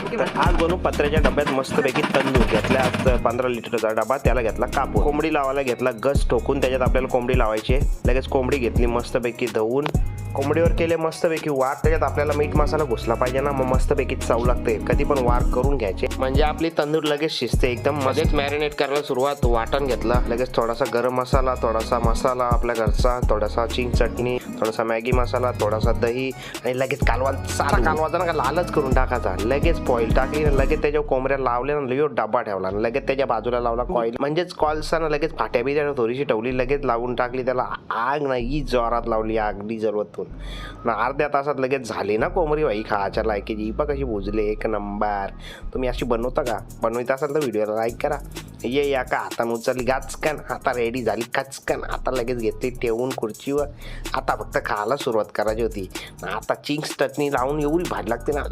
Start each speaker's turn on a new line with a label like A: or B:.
A: आज बनवू पत्र्याच्या डब्यात मस्तपैकी तंदूर घेतला. 15 लिटरचा डबा, त्याला घेतला कापून. कोंबडी लावायला घेतला गस ठोकून, त्याच्यात आपल्याला कोंबडी लावायची. लगेच कोंबडी घेतली मस्तपैकी धुवून, कोंबडीवर केले मस्तपैकी वार. त्याच्यात आपल्याला मीठ मसाला घुसला पाहिजे ना, मग मस्तपैकी चव लागते. कधी पण वार करून घ्यायचे म्हणजे आपली तंदूर लगेच शिजते एकदम. लगेच मॅरिनेट करायला सुरुवात. वाटण घेतला, लगेच थोडासा गरम मसाला, थोडासा मसाला आपल्या घरचा, थोडासा चिंग चटणी, थोडासा मॅगी मसाला, थोडासा दही आणि लगेच सारा कालवाचा ना लालच करून टाकायचा. लगेच फॉईल टाकली, लगेच त्याच्यावर कोंबड्या लावल्या ना, लगेच डबा ठेवला, लगेच त्याच्या बाजूला लावला कॉईल, म्हणजेच कॉल्सा लगेच फाट्या बी त्याला थोडीशी ठेवली, लगेच लावून टाकली. त्याला आग नाही जोरात लावली, अगदी जरूरतून ना. अर्ध्या तासात लगेच झाली ना कोंबडी भाई खायच्या लायकीची. बघ कशी भुजले, एक नंबर. तुम्ही अशी बनवता का? बनवायचं असेल तर व्हिडिओला लाईक करा. ये या का हातानं उचलली गाचकन, आता रेडी झाली कचकन. आता लगेच घेतली ठेवून खुर्चीवर. आता फक्त खायला सुरुवात करायची होती. आता चिंग्स चटणी लावून एवढी भाजी लागते ना.